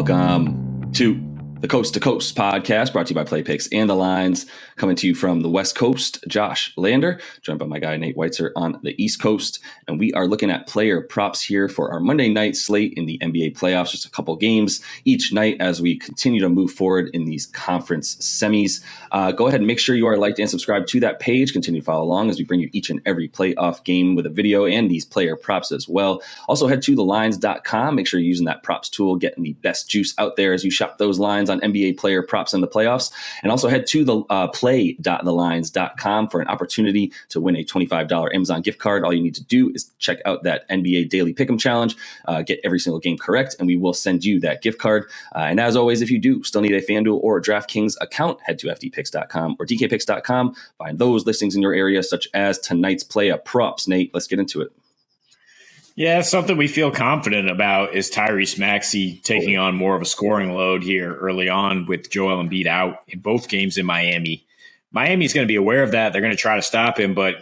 Welcome to the Coast to Coast podcast, brought to you by Play Picks and the Lines, coming to you from the West Coast. Josh Lander, joined by my guy Nate Weitzer on the East Coast, and we are looking at player props here for our Monday night slate in the NBA playoffs. Just a couple games each night as we continue to move forward in these conference semis. Go ahead and make sure you are liked and subscribed to that page. Continue to follow along as we bring you each and every playoff game with a video and these player props as well. Also head to thelines.com. Make sure you're using that props tool, getting the best juice out there as you shop those lines on NBA player props in the playoffs. And also head to the play.thelines.com for an opportunity to win a $25 Amazon gift card. All you need to do is check out that NBA Daily Pick'em Challenge, get every single game correct, and we will send you that gift card. And as always, if you do still need a FanDuel or a DraftKings account, head to fdpicks.com or dkpicks.com. Find those listings in your area, such as tonight's play props. Nate, let's get into it. Yeah, something we feel confident about is Tyrese Maxey taking on more of a scoring load here early on with Joel Embiid out in both games in Miami. Miami's going to be aware of that. They're going to try to stop him, but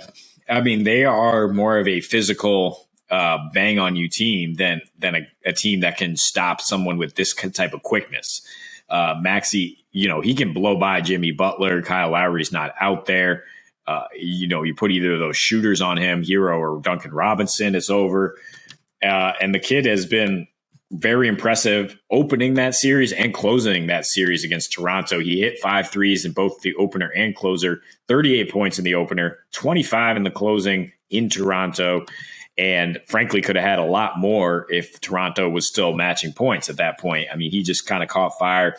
I mean, they are more of a physical bang on you team than a team that can stop someone with this type of quickness. Maxey, he can blow by Jimmy Butler. Kyle Lowry's not out there. You put either of those shooters on him, Hero or Duncan Robinson, it's over. And the kid has been very impressive opening that series and closing that series against Toronto. He hit 5 threes in both the opener and closer, 38 points in the opener, 25 in the closing in Toronto. And frankly, could have had a lot more if Toronto was still matching points at that point. I mean, he just kind of caught fire.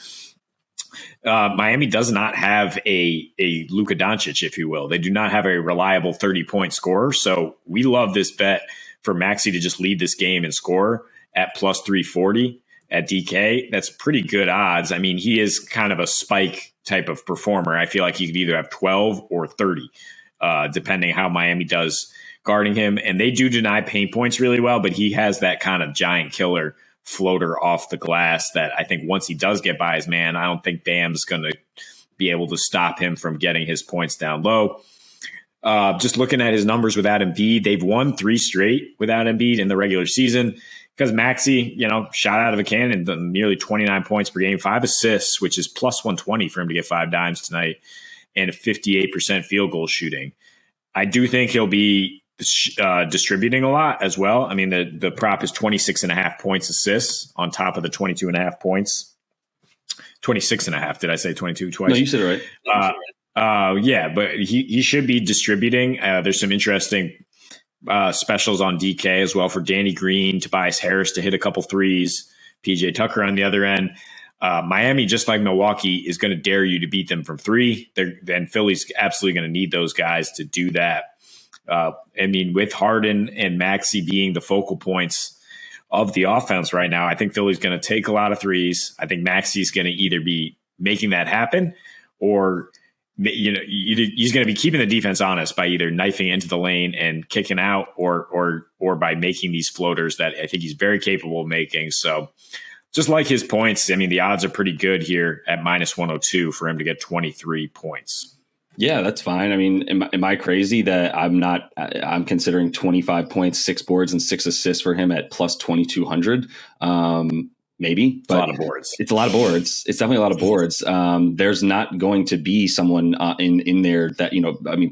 Miami does not have a Luka Doncic, if you will. They do not have a reliable 30-point scorer. So we love this bet for Maxey to just lead this game and score at plus 340 at DK. That's pretty good odds. I mean, he is kind of a spike type of performer. I feel like he could either have 12 or 30, depending how Miami does guarding him. And they do deny paint points really well, but he has that kind of giant killer floater off the glass that I think once he does get by his man, I don't think Bam's going to be able to stop him from getting his points down low. Just looking at his numbers without Embiid, they've won 3 straight without Embiid in the regular season because Maxey, shot out of a cannon, nearly 29 points per game, 5 assists, which is plus 120 for him to get 5 dimes tonight, and a 58% field goal shooting. I do think he'll be distributing a lot as well. I mean, the prop is 26.5 points assists on top of the 22.5 points. 26.5. Did I say 22 twice? No, you said it right. Yeah, but he should be distributing. There's some interesting specials on DK as well for Danny Green, Tobias Harris to hit a couple threes, PJ Tucker on the other end. Miami, just like Milwaukee, is going to dare you to beat them from 3. Then Philly's absolutely going to need those guys to do that. I mean, with Harden and Maxey being the focal points of the offense right now, I think Philly's going to take a lot of threes. I think Maxey's going to either be making that happen or, he's going to be keeping the defense honest by either knifing into the lane and kicking out or by making these floaters that I think he's very capable of making. So just like his points, I mean, the odds are pretty good here at minus 102 for him to get 23 points. Yeah, that's fine. I mean, am I crazy that I'm considering 25 points, 6 boards, and 6 assists for him at plus 2,200? Maybe, but a lot of boards. It's a lot of boards. It's definitely a lot of boards. There's not going to be someone in there that,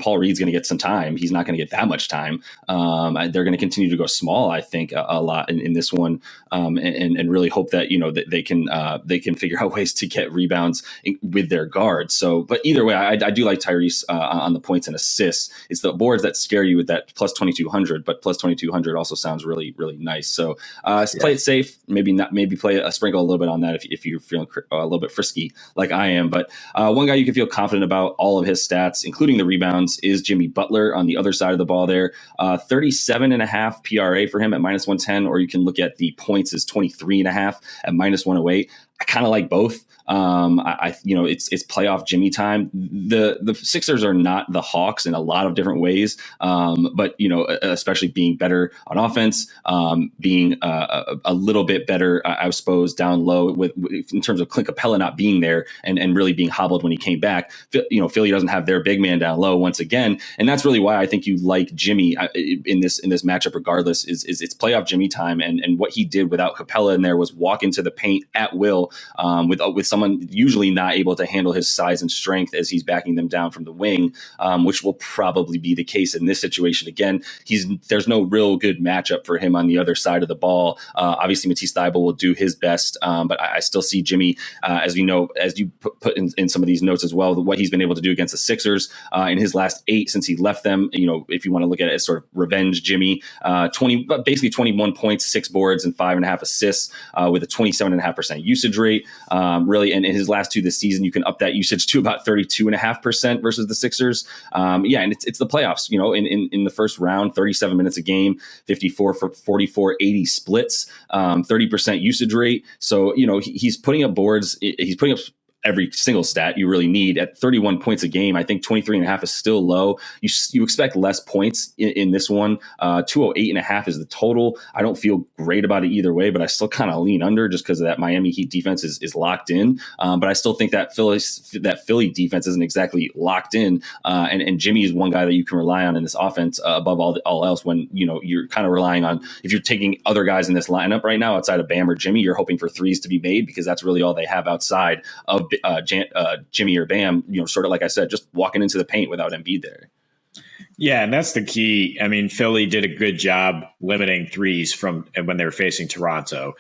Paul Reed's going to get some time. He's not going to get that much time. They're going to continue to go small, I think, a lot in this one, and really hope that, that they can figure out ways to get rebounds with their guards. So, but either way, I do like Tyrese on the points and assists. It's the boards that scare you with that plus 2,200, but plus 2,200 also sounds really, really nice. So play it safe. Maybe play a sprinkle a little bit on that if you're feeling a little bit frisky like I am. But one guy you can feel confident about all of his stats, including the rebounds, is Jimmy Butler on the other side of the ball there. 37.5 PRA for him at minus 110, or you can look at the points as 23.5 at minus 108. kind of like both. It's playoff Jimmy time. The Sixers are not the Hawks in a lot of different ways, but especially being better on offense, being a little bit better, I suppose, down low with in terms of Clint Capella not being there and really being hobbled when he came back. Philly doesn't have their big man down low once again, and that's really why I think you like Jimmy in this matchup. Regardless, is it's playoff Jimmy time, and what he did without Capella in there was walk into the paint at will with someone usually not able to handle his size and strength as he's backing them down from the wing, which will probably be the case in this situation. Again, there's no real good matchup for him on the other side of the ball. Obviously, Matisse Thybulle will do his best, but I still see Jimmy, as you put in some of these notes as well, what he's been able to do against the Sixers in his last 8 since he left them. If you want to look at it as sort of revenge Jimmy, 21 points, 6 boards, and 5.5 assists with a 27.5% usage rate. Really, and in his last 2 this season, you can up that usage to about 32.5% versus the Sixers. And it's the playoffs. In the first round, 37 minutes a game, 54 for 44, 80 splits, 30% usage rate. So he's putting up boards. He's putting up every single stat you really need at 31 points a game. I think 23.5 is still low. You expect less points in this one. 208.5 is the total. I don't feel great about it either way, but I still kind of lean under just because of that Miami Heat defense is locked in. But I still think that Philly defense isn't exactly locked in. And Jimmy is one guy that you can rely on in this offense above all else when you're kind of relying on, if you're taking other guys in this lineup right now outside of Bam or Jimmy, you're hoping for threes to be made because that's really all they have outside of Jimmy or Bam, sort of like I said, just walking into the paint without Embiid there. Yeah, and that's the key. I mean, Philly did a good job limiting threes from when they were facing Toronto.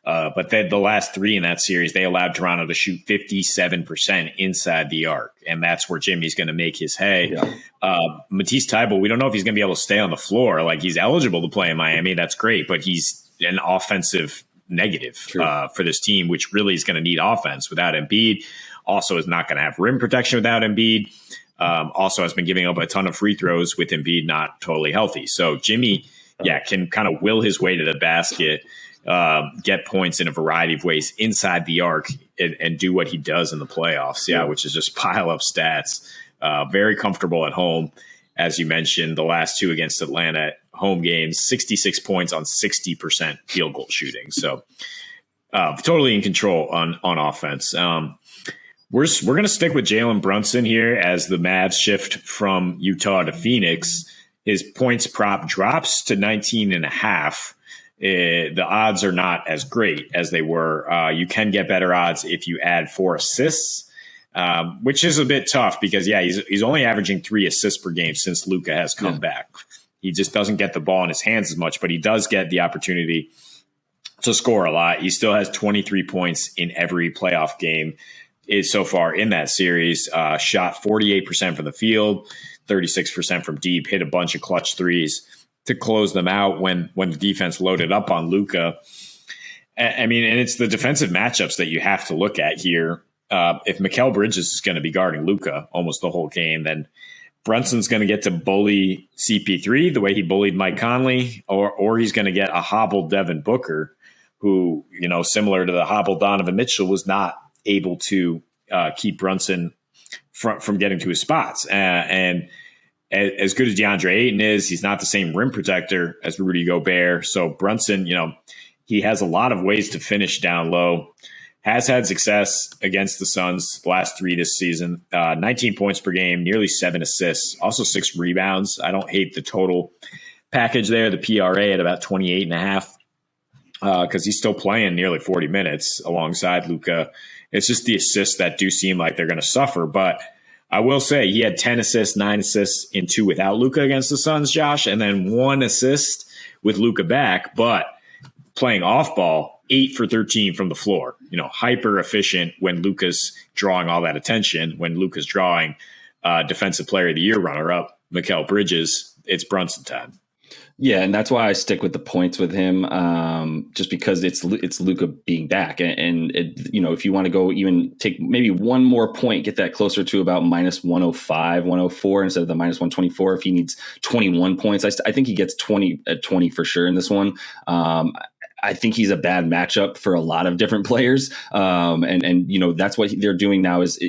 But then the last 3 in that series, they allowed Toronto to shoot 57% inside the arc. And that's where Jimmy's going to make his hay. Yeah. Matisse Thybulle, we don't know if he's going to be able to stay on the floor. Like, he's eligible to play in Miami. That's great. But he's an offensive negative for this team, which really is going to need offense without Embiid. Also is not going to have rim protection without Embiid. Also has been giving up a ton of free throws with Embiid not totally healthy. So Jimmy, can kind of will his way to the basket, get points in a variety of ways inside the arc and do what he does in the playoffs. Yeah, which is just pile up stats. Very comfortable at home. As you mentioned, the last 2 against Atlanta home games, 66 points on 60% field goal shooting. So totally in control on offense. We're going to stick with Jalen Brunson here as the Mavs shift from Utah to Phoenix. His points prop drops to 19.5. The odds are not as great as they were. You can get better odds if you add 4 assists. Which is a bit tough because, he's only averaging 3 assists per game since Luka has come back. He just doesn't get the ball in his hands as much, but he does get the opportunity to score a lot. He still has 23 points in every playoff game so far in that series. Shot 48% from the field, 36% from deep, hit a bunch of clutch threes to close them out when the defense loaded up on Luka. I mean, and it's the defensive matchups that you have to look at here. If Mikal Bridges is going to be guarding Luka almost the whole game, then Brunson's going to get to bully CP3 the way he bullied Mike Conley, or he's going to get a hobbled Devin Booker, who, similar to the hobbled Donovan Mitchell, was not able to keep Brunson from getting to his spots. And as good as DeAndre Ayton is, he's not the same rim protector as Rudy Gobert. So Brunson, he has a lot of ways to finish down low. Has had success against the Suns the last 3 this season. 19 points per game, nearly 7 assists, also 6 rebounds. I don't hate the total package there, the PRA at about 28.5, because he's still playing nearly 40 minutes alongside Luka. It's just the assists that do seem like they're going to suffer. But I will say he had 10 assists, 9 assists in 2 without Luka against the Suns, Josh, and then 1 assist with Luka back. But playing off ball, 8 for 13 from the floor, hyper efficient when Luka's drawing all that attention, when Luka's drawing defensive player of the year runner up, Mikal Bridges, it's Brunson time. Yeah, and that's why I stick with the points with him, just because it's Luka being back, and if you want to go even take maybe one more point, get that closer to about minus 105, 104 instead of the minus 124. If he needs 21 points, I think he gets 20 at 20 for sure in this one. I think he's a bad matchup for a lot of different players. And that's what they're doing now is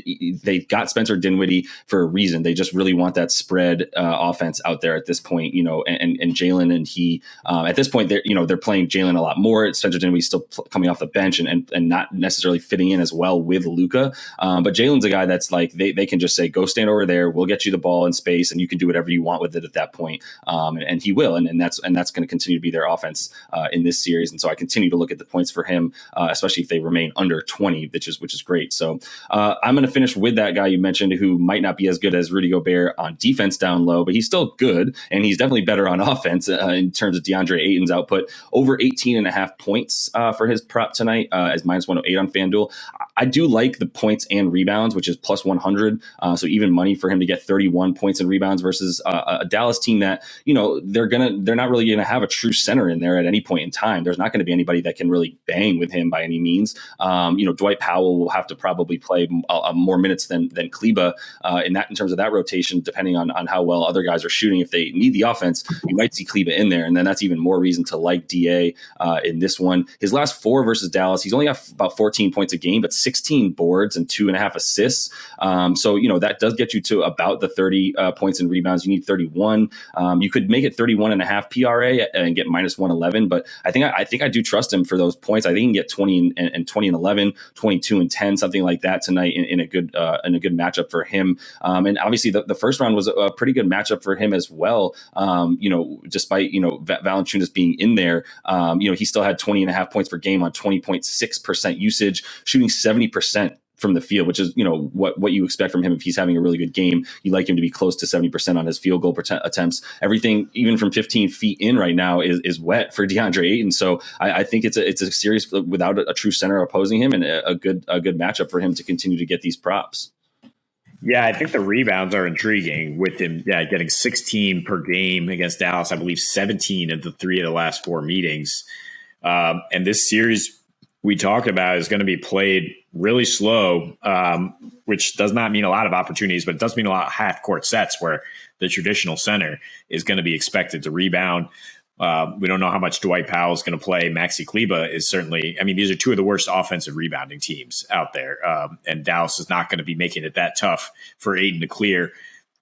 they got Spencer Dinwiddie for a reason. They just really want that spread offense out there at this point, and Jalen and he, at this point, they're playing Jalen a lot more. Spencer Dinwiddie's still coming off the bench and not necessarily fitting in as well with Luka. But Jalen's a guy that's like, they can just say, go stand over there. We'll get you the ball in space and you can do whatever you want with it at that point. And he will. And that's going to continue to be their offense in this series. And so I continue to look at the points for him, especially if they remain under 20, which is great. So I'm going to finish with that guy you mentioned who might not be as good as Rudy Gobert on defense down low, but he's still good. And he's definitely better on offense in terms of DeAndre Ayton's output. Over 18.5 points for his prop tonight as minus 108 on FanDuel. I do like the points and rebounds, which is plus 100. So even money for him to get 31 points and rebounds versus a Dallas team that, they're not really going to have a true center in there at any point in time. There's not going to be anybody that can really bang with him by any means. Dwight Powell will have to probably play more minutes than Kleba in terms of that rotation, depending on how well other guys are shooting. If they need the offense, you might see Kleba in there. And then that's even more reason to like DA in this one. His last 4 versus Dallas, he's only got about 14 points a game, but 16 boards and 2.5 assists. So that does get you to about the 30 points and rebounds. You need 31. You could make it 31.5 PRA and get minus 111, but I think I do trust him for those points. I think he can get 20 and 20 and 11, 22 and 10, something like that tonight in a good matchup for him. And obviously the first round was a pretty good matchup for him as well. Despite Valanciunas being in there, he still had 20.5 points per game on 20.6% usage, shooting 70% from the field, which is, what you expect from him if he's having a really good game. You like him to be close to 70% on his field goal attempts. Everything, even from 15 feet in right now, is wet for DeAndre Ayton. So I think it's a series without a true center opposing him and a good matchup for him to continue to get these props. Yeah, I think the rebounds are intriguing with him getting 16 per game against Dallas. I believe 17 of the 3 of the last 4 meetings. And this series we talked about is going to be played really slow, which does not mean a lot of opportunities, but it does mean a lot of half-court sets where the traditional center is going to be expected to rebound. We don't know how much Dwight Powell is going to play. Maxi Kleba is certainly – these are 2 of the worst offensive rebounding teams out there, and Dallas is not going to be making it that tough for Ayton to clear.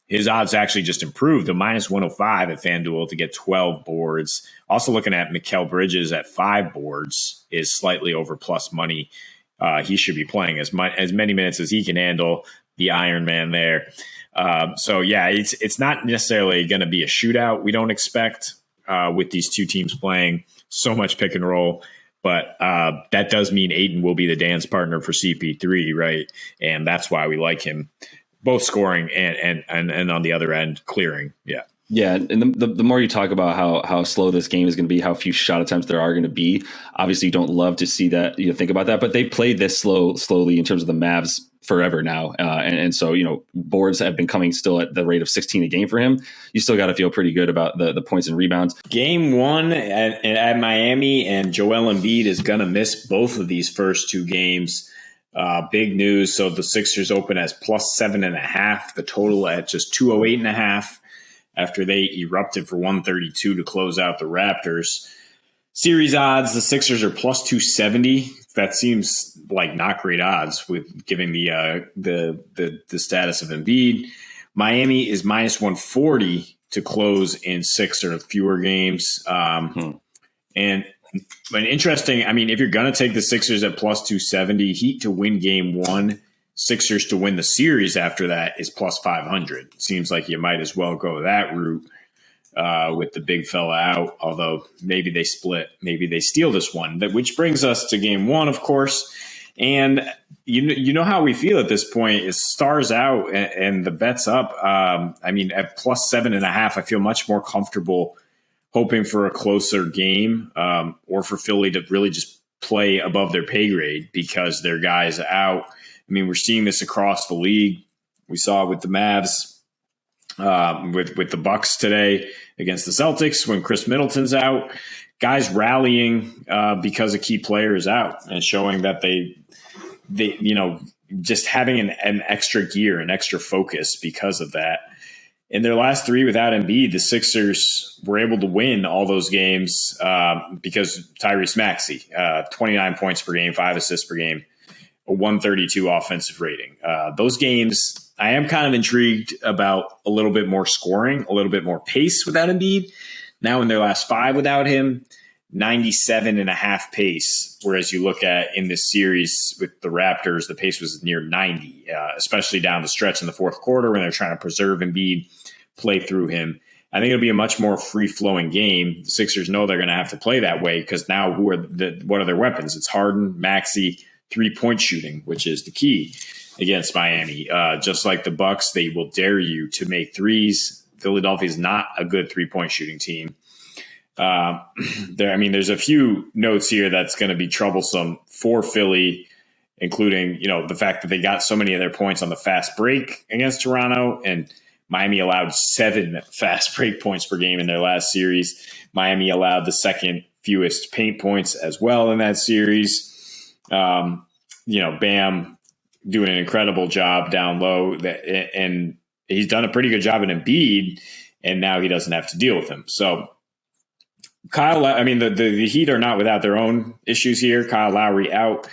His odds actually just improved to minus 105 at FanDuel to get 12 boards. Also looking at Mikal Bridges at 5 boards is slightly over plus money. He should be playing as many minutes as he can handle, the Iron Man there. It's not necessarily going to be a shootout. We don't expect with these 2 teams playing so much pick and roll. But that does mean Ayton will be the dance partner for CP3, right? And that's why we like him. Both scoring and on the other end clearing. Yeah. Yeah, and the more you talk about how slow this game is going to be, how few shot attempts there are going to be, obviously you don't love to see that, think about that. But they played this slowly in terms of the Mavs forever now. And so, boards have been coming still at the rate of 16 a game for him. You still got to feel pretty good about the points and rebounds. Game 1 at Miami, and Joel Embiid is going to miss both of these first 2 games. Big news. So the Sixers open as plus 7.5, the total at just 208.5 after they erupted for 132 to close out the Raptors. Series odds, the Sixers are plus 270. That seems like not great odds with giving the status of Embiid. Miami is minus 140 to close in 6 or fewer games. And interesting, if you're going to take the Sixers at plus 270, Heat to win game 1, Sixers to win the series after that is plus 500. Seems like you might as well go that route with the big fella out, although maybe they split. Maybe they steal this one, which brings us to game 1, of course. And you know how we feel at this point is stars out and the bet's up. At plus 7.5, I feel much more comfortable hoping for a closer game or for Philly to really just play above their pay grade because their guys out. We're seeing this across the league. We saw it with the Mavs, with the Bucks today against the Celtics when Chris Middleton's out. Guys rallying because a key player is out and showing that they just having an extra gear, an extra focus because of that. In their last three without Embiid, the Sixers were able to win all those games because Tyrese Maxey, 29 points per game, 5 assists per game, a 132 offensive rating. Those games, I am kind of intrigued about a little bit more scoring, a little bit more pace without Embiid. Now in their last 5 without him, 97.5 pace. Whereas you look at in this series with the Raptors, the pace was near 90, especially down the stretch in the fourth quarter when they're trying to preserve Embiid, play through him. I think it'll be a much more free-flowing game. The Sixers know they're going to have to play that way because now what are their weapons? It's Harden, Maxey, three-point shooting, which is the key against Miami. Just like the Bucks, they will dare you to make threes. Philadelphia is not a good three-point shooting team. There's a few notes here that's going to be troublesome for Philly, including, the fact that they got so many of their points on the fast break against Toronto, and Miami allowed 7 fast break points per game in their last series. Miami allowed the second fewest paint points as well in that series. Bam doing an incredible job down low, and he's done a pretty good job in Embiid, and now he doesn't have to deal with him. So the Heat are not without their own issues here. Kyle Lowry out.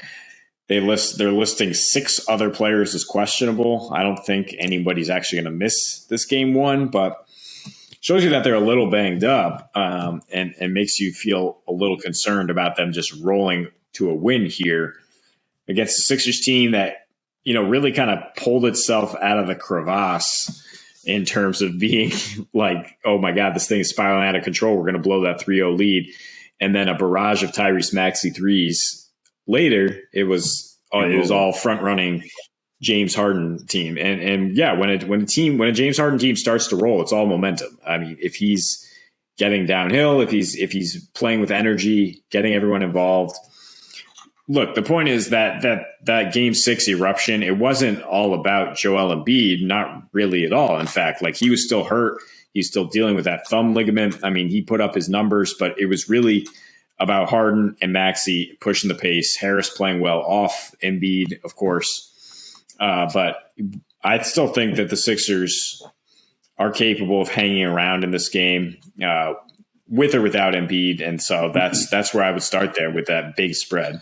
They're listing 6 other players as questionable. I don't think anybody's actually going to miss this game 1, but shows you that they're a little banged up, and makes you feel a little concerned about them just rolling to a win here against the Sixers team that, really kind of pulled itself out of the crevasse in terms of being like, oh my God, this thing is spiraling out of control. We're going to blow that 3-0 lead. And then a barrage of Tyrese Maxey threes later. It was all front running James Harden team. And yeah, when a James Harden team starts to roll, it's all momentum. I mean, if he's getting downhill, if he's playing with energy, getting everyone involved. Look, the point is that Game 6 eruption, it wasn't all about Joel Embiid, not really at all. In fact, he was still hurt. He's still dealing with that thumb ligament. I mean, he put up his numbers, but it was really about Harden and Maxey pushing the pace, Harris playing well off Embiid, of course. But I still think that the Sixers are capable of hanging around in this game with or without Embiid. And so that's where I would start there with that big spread.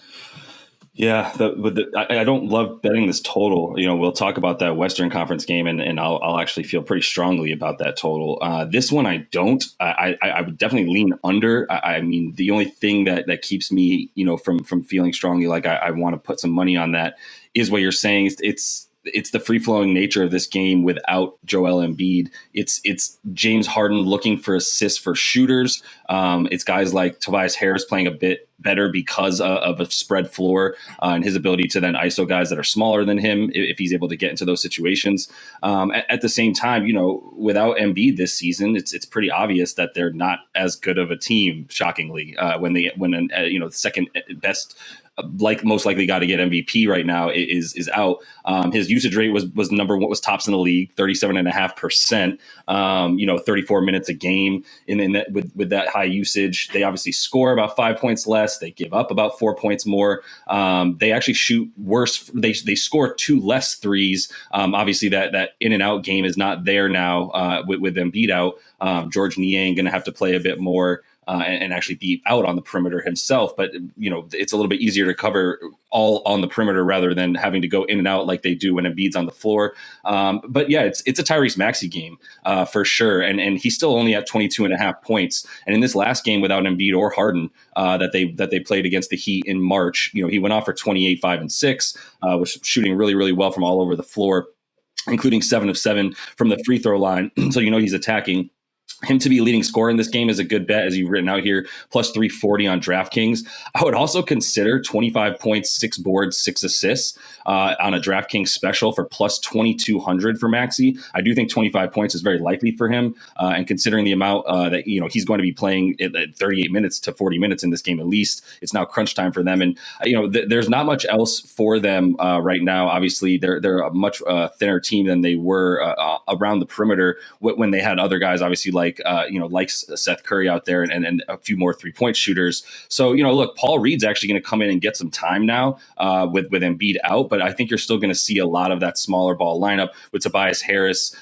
Yeah, I don't love betting this total. We'll talk about that Western Conference game, and I'll actually feel pretty strongly about that total. This one I don't. I would definitely lean under. I mean, the only thing that keeps me, from feeling strongly like I want to put some money on that is what you're saying. It's the free-flowing nature of this game without Joel Embiid. It's James Harden looking for assists for shooters. It's guys like Tobias Harris playing a bit better because of a spread floor and his ability to then ISO guys that are smaller than him if he's able to get into those situations. At the same time, without Embiid this season, it's pretty obvious that they're not as good of a team. Shockingly, when the second best, most likely got to get MVP right now is out. His usage rate was number one, was tops in the league, 37.5%. 34 minutes a game with that high usage. They obviously score about 5 points less. They give up about 4 points more. They actually shoot worse. They score 2 less threes. Obviously that in and out game is not there now with Embiid out. George Niang going to have to play a bit more. And actually be out on the perimeter himself. But, it's a little bit easier to cover all on the perimeter rather than having to go in and out like they do when Embiid's on the floor. But yeah, it's a Tyrese Maxey game for sure. And he's still only at 22.5 points. And in this last game without Embiid or Harden that they played against the Heat in March, he went off for 28, 5, and 6, was shooting really, really well from all over the floor, including 7 of 7 from the free throw line. So, he's attacking. Him to be leading scorer in this game is a good bet, as you've written out here, plus 340 on DraftKings. I would also consider 25 points, 6 boards, 6 assists on a DraftKings special for plus 2,200 for Maxey. I do think 25 points is very likely for him, and considering the amount that he's going to be playing at 38 minutes to 40 minutes in this game at least, it's now crunch time for them. And there's not much else for them right now. Obviously, they're a much thinner team than they were around the perimeter when they had other guys, obviously like Seth Curry out there and a few more 3-point shooters. So, look, Paul Reed's actually going to come in and get some time now with Embiid out, but I think you're still going to see a lot of that smaller ball lineup with Tobias Harris,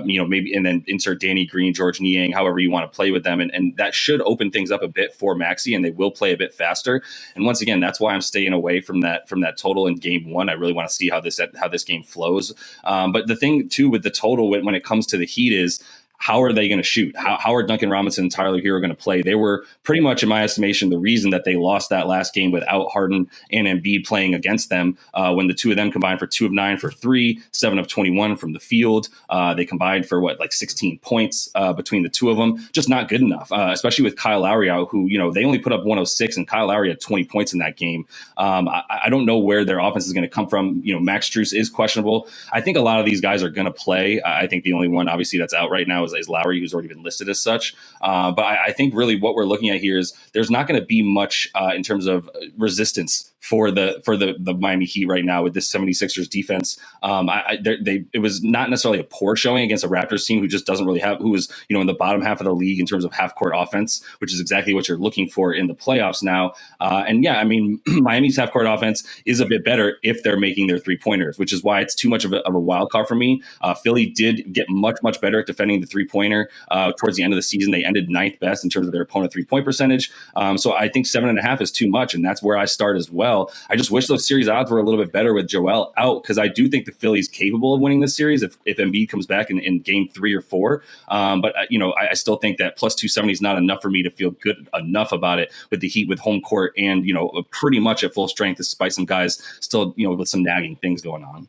maybe, and then insert Danny Green, George Niang, however you want to play with them. And that should open things up a bit for Maxey, and they will play a bit faster. And once again, that's why I'm staying away from that total in game one. I really want to see how this game flows. But the thing too with the total when it comes to the Heat is, how are they going to shoot? How are Duncan Robinson and Tyler Hero going to play? They were pretty much, in my estimation, the reason that they lost that last game without Harden and Embiid playing against them. When the two of them combined for 2 of 9 for 3, 7 of 21 from the field. They combined for 16 points between the two of them. Just not good enough, especially with Kyle Lowry out, who, they only put up 106, and Kyle Lowry had 20 points in that game. I don't know where their offense is going to come from. Max Strus is questionable. I think a lot of these guys are going to play. I think the only one, obviously, that's out right now is Lowry, who's already been listed as such. But I think really what we're looking at here is there's not going to be much in terms of resistance for the Miami Heat right now with this 76ers defense. It was not necessarily a poor showing against a Raptors team who just doesn't really have, who was, in the bottom half of the league in terms of half court offense, which is exactly what you're looking for in the playoffs now. Miami's half court offense is a bit better if they're making their 3-pointers, which is why it's too much of a wild card for me. Philly did get much, much better at defending the 3-pointer towards the end of the season. They ended 9th best in terms of their opponent 3-point percentage. So I think 7.5 is too much, and that's where I start as well. I just wish those series odds were a little bit better with Joel out, because I do think the Phillies capable of winning this series if Embiid comes back in game 3 or 4. But I still think that plus 270 is not enough for me to feel good enough about it with the Heat with home court and pretty much at full strength, despite some guys still with some nagging things going on.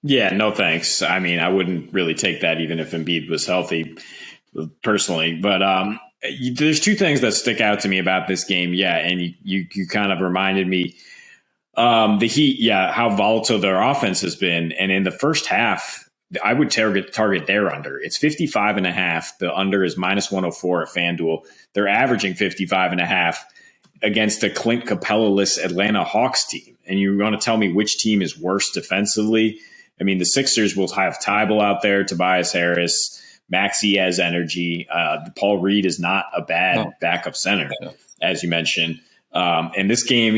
Yeah, no thanks. I mean, I wouldn't really take that even if Embiid was healthy, personally. But there's 2 things that stick out to me about this game. Yeah, and you kind of reminded me, the Heat, how volatile their offense has been. And in the first half, I would target their under. It's 55.5. The under is -104 at FanDuel. They're averaging 55.5 against a Clint Capella-less Atlanta Hawks team. And you want to tell me which team is worse defensively? I mean, the Sixers will have Tybal out there, Tobias Harris, Maxey has energy. Paul Reed is not a bad backup center, as you mentioned. And this game,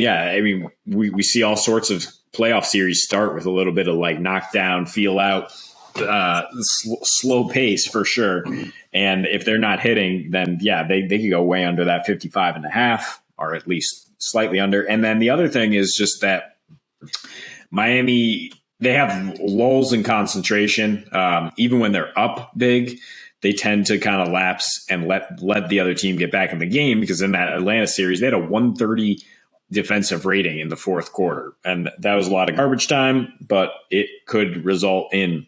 we see all sorts of playoff series start with a little bit of knockdown, feel out, slow pace for sure. And if they're not hitting, then they could go way under that 55.5, or at least slightly under. And then the other thing is just that Miami, they have lulls in concentration. Even when they're up big, they tend to kind of lapse and let the other team get back in the game, because in that Atlanta series, they had a 130 defensive rating in the fourth quarter. And that was a lot of garbage time, but it could result in,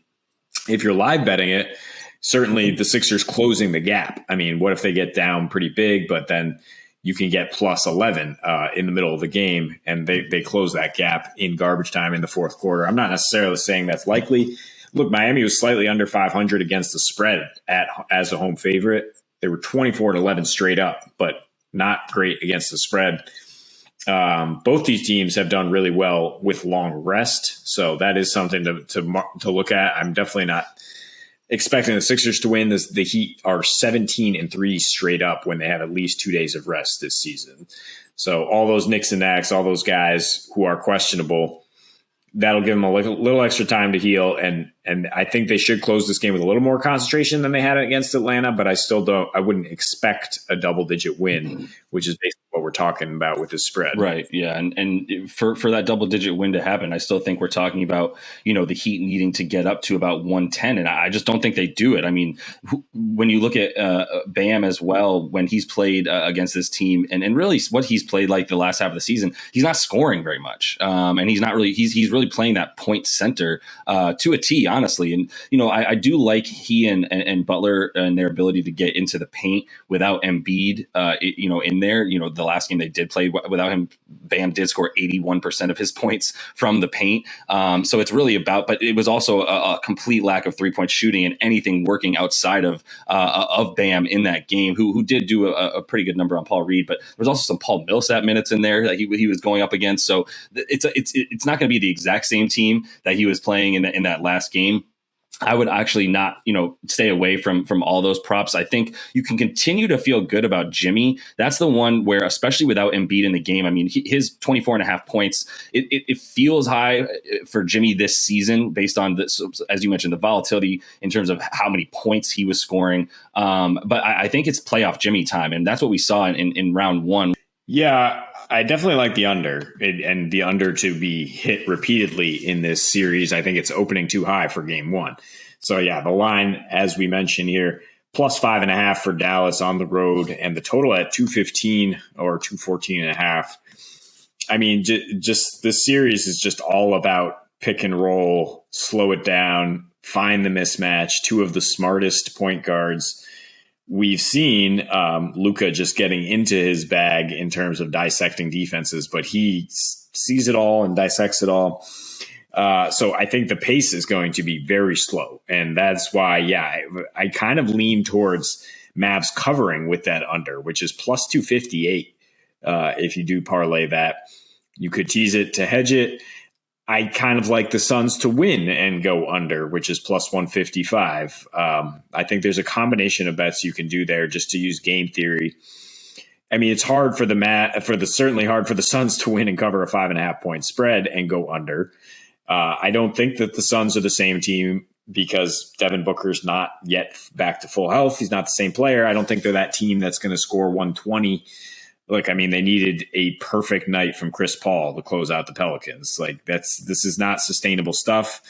if you're live betting it, certainly the Sixers closing the gap. I mean, what if they get down pretty big, but then you can get plus 11 in the middle of the game, and they close that gap in garbage time in the fourth quarter. I'm not necessarily saying that's likely. Look, Miami was slightly under 500 against the spread as a home favorite. They were 24-11 straight up, but not great against the spread. Both these teams have done really well with long rest, so that is something to look at. I'm definitely not expecting the Sixers to win. The Heat are 17-3 straight up when they have at least 2 days of rest this season. So all those Knicks and Knacks, all those guys who are questionable, that'll give them a little extra time to heal. And I think they should close this game with a little more concentration than they had against Atlanta, but I wouldn't expect a double-digit win, which is basically what we're talking about with the spread. Right. Yeah. And for that double-digit win to happen, I still think we're talking about, the Heat needing to get up to about 110. And I just don't think they do it. I mean, when you look at Bam as well, when he's played against this team and really what he's played like the last half of the season, he's not scoring very much. And he's not really, he's really playing that point center to a T, honestly. And, I do like he and Butler and their ability to get into the paint without Embiid, in there. The last game they did play without him, Bam did score 81% of his points from the paint. So it's really but it was also a complete lack of 3-point shooting and anything working outside of Bam in that game, who did do a pretty good number on Paul Reed, but there was also some Paul Millsap minutes in there that he was going up against. So it's not going to be the exact same team that he was playing in that last game. I would actually not, stay away from all those props. I think you can continue to feel good about Jimmy. That's the one where, especially without Embiid in the game, I mean, his 24 and a half points, it feels high for Jimmy this season based on this, as you mentioned, the volatility in terms of how many points he was scoring. But I think it's playoff Jimmy time. And that's what we saw in round one. Yeah, I definitely like the under and the under to be hit repeatedly in this series. I think it's opening too high for game one. So yeah, the line, as we mentioned here, plus 5.5 for Dallas on the road, and the total at 215 or 214.5. I mean, just this series is just all about pick and roll, slow it down, find the mismatch. Two of the smartest point guards we've seen, Luka just getting into his bag in terms of dissecting defenses, but he sees it all and dissects it all. So I think the pace is going to be very slow. And that's why, I kind of lean towards Mavs covering with that under, which is plus 258. If you do parlay that, you could tease it to hedge it. I kind of like the Suns to win and go under, which is plus 155. I think there's a combination of bets you can do there just to use game theory. I mean, it's hard for certainly hard for the Suns to win and cover a 5.5 point spread and go under. I don't think that the Suns are the same team because Devin Booker's not yet back to full health. He's not the same player. I don't think they're that team that's going to score 120. Look, I mean, they needed a perfect night from Chris Paul to close out the Pelicans. This is not sustainable stuff.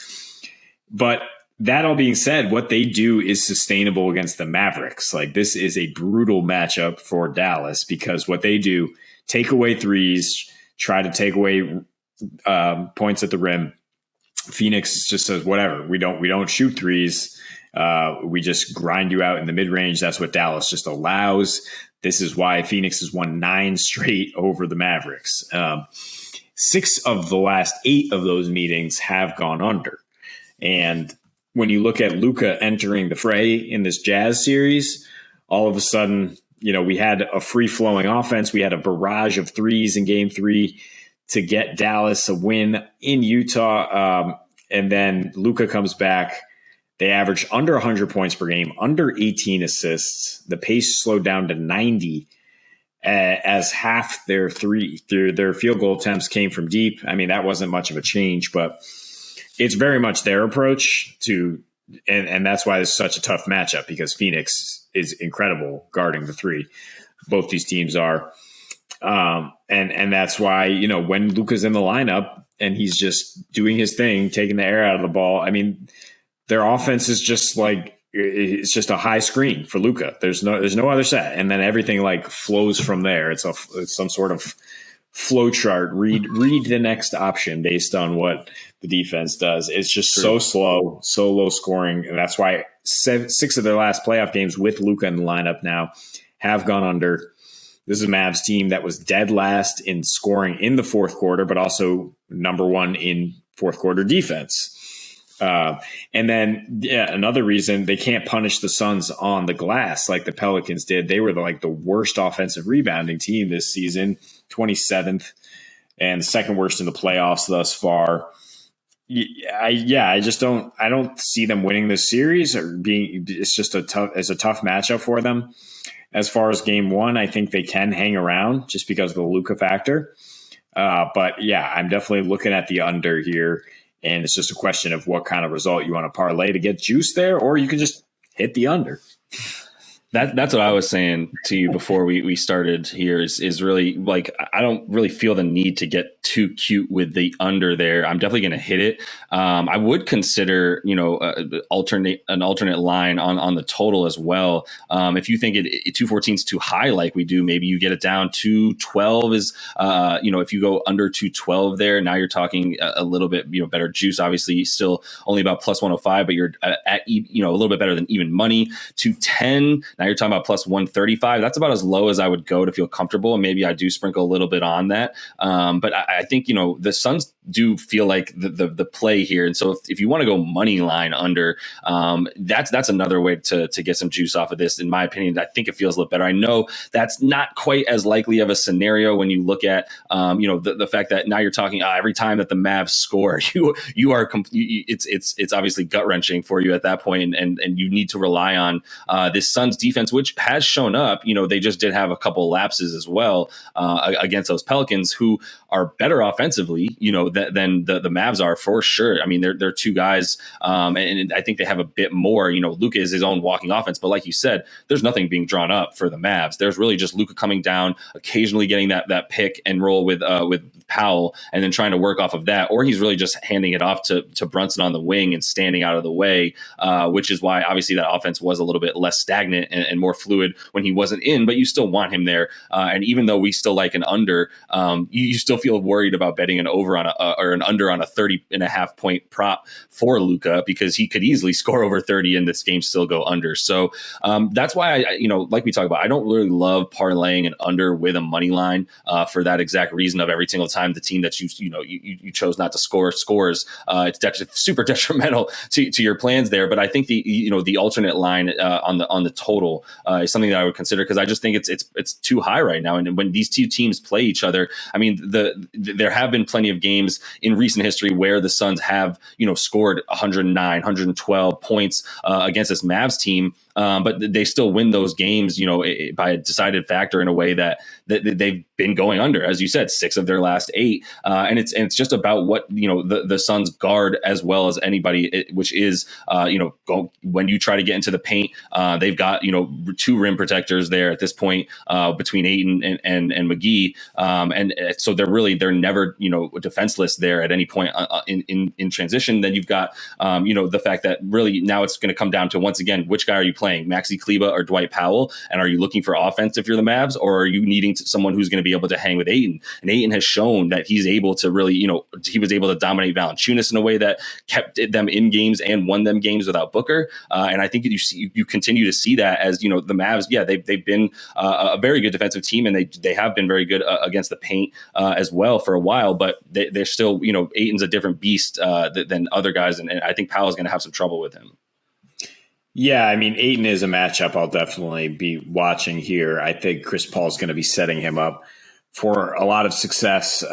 But that all being said, what they do is sustainable against the Mavericks. This is a brutal matchup for Dallas because what they do, take away threes, try to take away points at the rim. Phoenix just says, whatever, we don't shoot threes. We just grind you out in the mid-range. That's what Dallas just allows. This is why Phoenix has won 9 straight over the Mavericks. 6 of the last 8 of those meetings have gone under. And when you look at Luka entering the fray in this Jazz series, all of a sudden, we had a free-flowing offense. We had a barrage of threes in game 3 to get Dallas a win in Utah. And then Luka comes back. They averaged under 100 points per game, under 18 assists. The pace slowed down to 90 as half their field goal attempts came from deep. I mean, that wasn't much of a change, but it's very much their approach to, and that's why it's such a tough matchup because Phoenix is incredible guarding the three. Both these teams are. And that's why, when Luka's in the lineup and he's just doing his thing, taking the air out of the ball, I mean, their offense is just it's just a high screen for Luka. There's no other set. And then everything flows from there. It's some sort of flow chart. Read the next option based on what the defense does. It's just so slow, so low scoring. And that's why 6 of their last playoff games with Luka in the lineup now have gone under. This is a Mavs team that was dead last in scoring in the fourth quarter, but also number 1 in fourth quarter defense. And then, another reason they can't punish the Suns on the glass like the Pelicans did. They were the worst offensive rebounding team this season, 27th and second worst in the playoffs thus far. I don't see them winning this series it's just a tough matchup for them. As far as game 1, I think they can hang around just because of the Luka factor. But I'm definitely looking at the under here. And it's just a question of what kind of result you want to parlay to get juice there, or you can just hit the under. That's what I was saying to you before we started here is really I don't really feel the need to get too cute with the under there. I'm definitely going to hit it. I would consider, an alternate line on the total as well. If you think 214 is too high, like we do, maybe you get it down. 212 is, if you go under 212 there, now you're talking a little bit, better juice. Obviously, still only about plus 105, but you're at a little bit better than even money. 210. Now you're talking about plus 135. That's about as low as I would go to feel comfortable. And maybe I do sprinkle a little bit on that. But I think, the Suns do feel like the play here. And so if you want to go money line under, that's another way to get some juice off of this. In my opinion, I think it feels a little better. I know that's not quite as likely of a scenario when you look at the fact that now you're talking every time that the Mavs score, you are it's obviously gut wrenching for you at that point, and you need to rely on this Suns defense, which has shown up. They just did have a couple lapses as well against those Pelicans, who are better offensively, than the Mavs are for sure. I mean, they're two guys, and I think they have a bit more. Luka is his own walking offense, but like you said, there's nothing being drawn up for the Mavs. There's really just Luka coming down, occasionally getting that pick and roll with Powell, and then trying to work off of that, or he's really just handing it off to Brunson on the wing and standing out of the way, which is why obviously that offense was a little bit less stagnant and more fluid when he wasn't in, but you still want him there. And even though we still like an under, you still feel worried about betting an over on or an under on a 30.5 point prop for Luka, because he could easily score over 30 and this game still go under. So that's why like we talk about, I don't really love parlaying an under with a money line for that exact reason of every single time the team that you chose not to score scores. It's super detrimental to your plans there. But I think the alternate line on the total is something that I would consider, because I just think it's too high right now. And when these two teams play each other, I mean, there have been plenty of games in recent history where the Suns have scored 109, 112 points against this Mavs team. But they still win those games, by a decided factor in a way that they've been going under, as you said, 6 of their last 8. And it's just about what, the Suns guard as well as anybody, which is, when you try to get into the paint, they've got, 2 rim protectors there at this point between Ayton and McGee. And so they're never, defenseless there at any point in transition. Then you've got, the fact that really now it's going to come down to, once again, which guy are you playing, Maxi Kleber or Dwight Powell? And are you looking for offense if you're the Mavs, or are you needing someone who's going to be able to hang with Ayton? And Ayton has shown that he's able to really, he was able to dominate Valanciunas in a way that kept them in games and won them games without Booker. And I think you continue to see that as, the Mavs, they've been a very good defensive team, and they have been very good against the paint as well for a while, but they're still, Ayton's a different beast than other guys. And I think Powell's going to have some trouble with him. Yeah, I mean, Ayton is a matchup I'll definitely be watching here. I think Chris Paul's going to be setting him up for a lot of success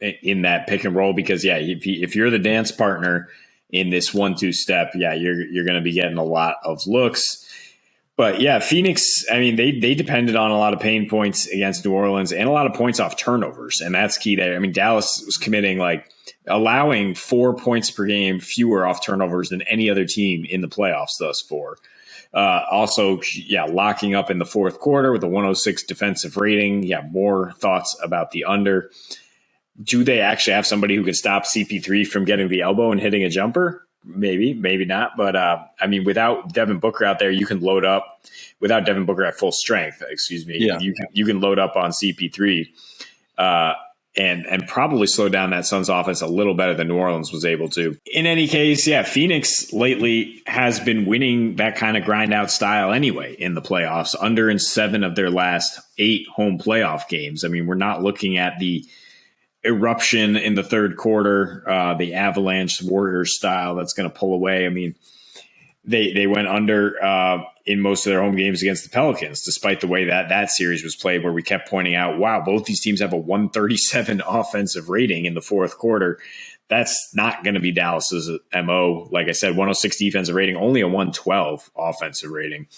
in that pick and roll, because, if you're the dance partner in this 1-2 step, you're going to be getting a lot of looks. But, Phoenix, I mean, they depended on a lot of pain points against New Orleans and a lot of points off turnovers, and that's key there. I mean, Dallas was committing allowing 4 points per game fewer off turnovers than any other team in the playoffs thus far. Also, locking up in the fourth quarter with a 106 defensive rating. More thoughts about the under. Do they actually have somebody who can stop CP3 from getting the elbow and hitting a jumper? Maybe, maybe not. But, I mean, without Devin Booker out there, you can load up. Without Devin Booker at full strength, you can load up on CP3. And probably slow down that Suns offense a little better than New Orleans was able to. In any case, Phoenix lately has been winning that kind of grind out style anyway in the playoffs, under in 7 of their last 8 home playoff games. I mean, we're not looking at the eruption in the third quarter, the Avalanche Warriors style that's going to pull away. I mean, they went under in most of their home games against the Pelicans, despite the way that series was played, where we kept pointing out, wow, both these teams have a 137 offensive rating in the fourth quarter. That's not going to be Dallas's MO. Like I said, 106 defensive rating, only a 112 offensive rating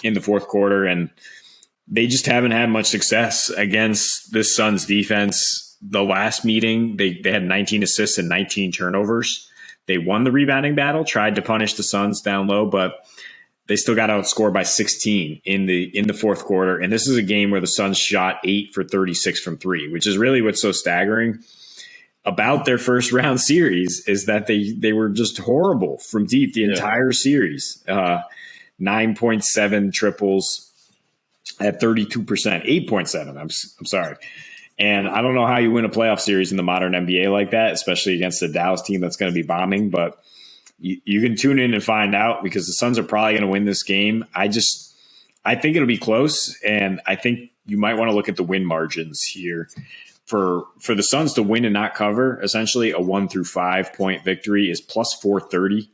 in the fourth quarter. And they just haven't had much success against this Suns defense. The last meeting, they had 19 assists and 19 turnovers. They won the rebounding battle, tried to punish the Suns down low, but they still got outscored by 16 in the fourth quarter. And this is a game where the Suns shot 8 for 36 from 3, which is really what's so staggering about their first round series, is that they were just horrible from deep the entire series. 9.7 triples at 32%, 8.7. I'm sorry. And I don't know how you win a playoff series in the modern NBA like that, especially against a Dallas team that's going to be bombing. But you can tune in and find out, because the Suns are probably going to win this game. I think it'll be close, and I think you might want to look at the win margins here. for the Suns to win and not cover, essentially a 1-5 point victory is plus 430.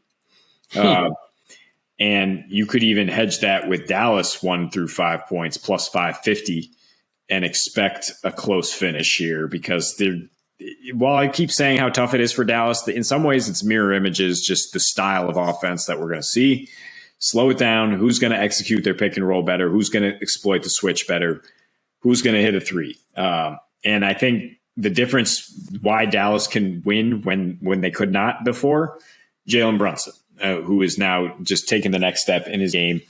And you could even hedge that with Dallas 1-5 points plus 550 and expect a close finish here, because while I keep saying how tough it is for Dallas, in some ways it's mirror images, just the style of offense that we're going to see. Slow it down. Who's going to execute their pick and roll better? Who's going to exploit the switch better? Who's going to hit a three? And I think the difference why Dallas can win when they could not before, Jalen Brunson, who is now just taking the next step in his game,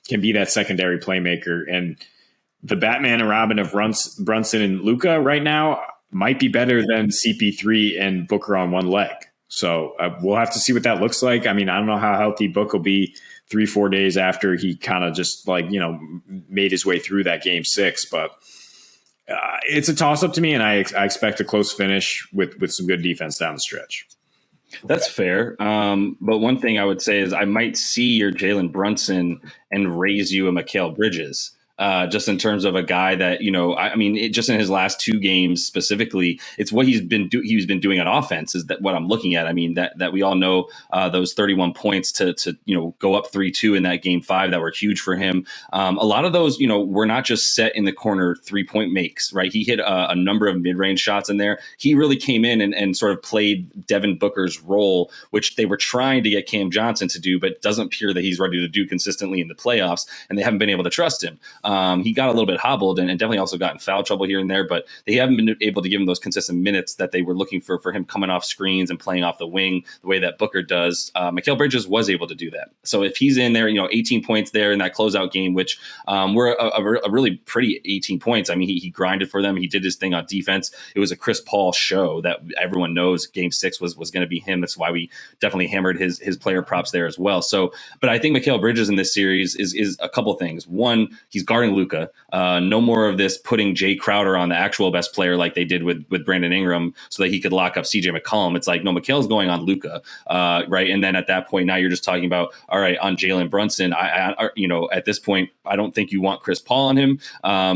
can be that secondary playmaker. And the Batman and Robin of Brunson and Luka right now might be better than CP3 and Booker on one leg. So we'll have to see what that looks like. I mean, I don't know how healthy Book will be 3-4 days after he kind of just made his way through that game 6, but it's a toss up to me, and I expect a close finish with some good defense down the stretch. That's fair. But one thing I would say is I might see your Jalen Brunson and raise you a Mikal Bridges. Just in terms of a guy that, just in his last 2 games specifically, it's what he's been doing on offense is that what I'm looking at. I mean, that we all know those 31 points to go up 3-2 in that game 5 that were huge for him. A lot of those, were not just set in the corner 3-point makes, right? He hit a number of mid-range shots in there. He really came in and sort of played Devin Booker's role, which they were trying to get Cam Johnson to do, but doesn't appear that he's ready to do consistently in the playoffs, and they haven't been able to trust him. He got a little bit hobbled and definitely also got in foul trouble here and there, but they haven't been able to give him those consistent minutes that they were looking for him coming off screens and playing off the wing the way that Booker does. Mikal Bridges was able to do that. So if he's in there, 18 points there in that closeout game, which were a really pretty 18 points. I mean, he grinded for them. He did his thing on defense. It was a Chris Paul show that everyone knows game 6 was going to be him. That's why we definitely hammered his player props there as well. So, but I think Mikal Bridges in this series is a couple things. One, he's guarding Luka. No more of this putting Jay Crowder on the actual best player like they did with Brandon Ingram so that he could lock up CJ McCollum. It's like, no, Mikal's going on Luka, right? And then at that point, now you're just talking about, all right, on Jalen Brunson, at this point, I don't think you want Chris Paul on him.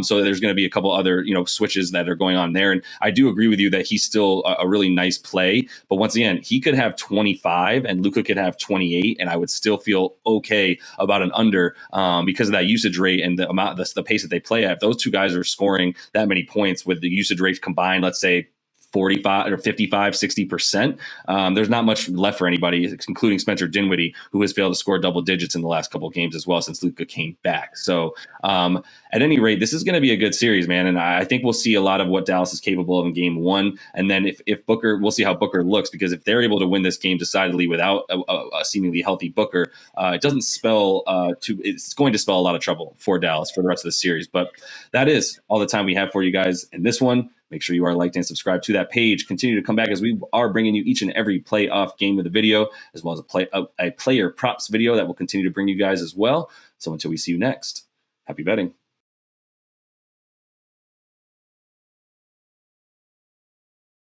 So there's going to be a couple other, switches that are going on there. And I do agree with you that he's still a really nice play. But once again, he could have 25 and Luka could have 28, and I would still feel okay about an under because of that usage rate and the amount, the pace that they play at. If those two guys are scoring that many points with the usage rates combined, let's say 45 or 55, 60%, there's not much left for anybody, including Spencer Dinwiddie, who has failed to score double digits in the last couple of games as well since Luka came back. So at any rate, this is going to be a good series, man. And I think we'll see a lot of what Dallas is capable of in game 1. And then if Booker, we'll see how Booker looks, because if they're able to win this game decidedly without a seemingly healthy Booker, it doesn't spell it's going to spell a lot of trouble for Dallas for the rest of the series. But that is all the time we have for you guys in this one. Make sure you are liked and subscribed to that page. Continue to come back as we are bringing you each and every playoff game with a video, as well as a player props video that will continue to bring you guys as well. So until we see you next, happy betting.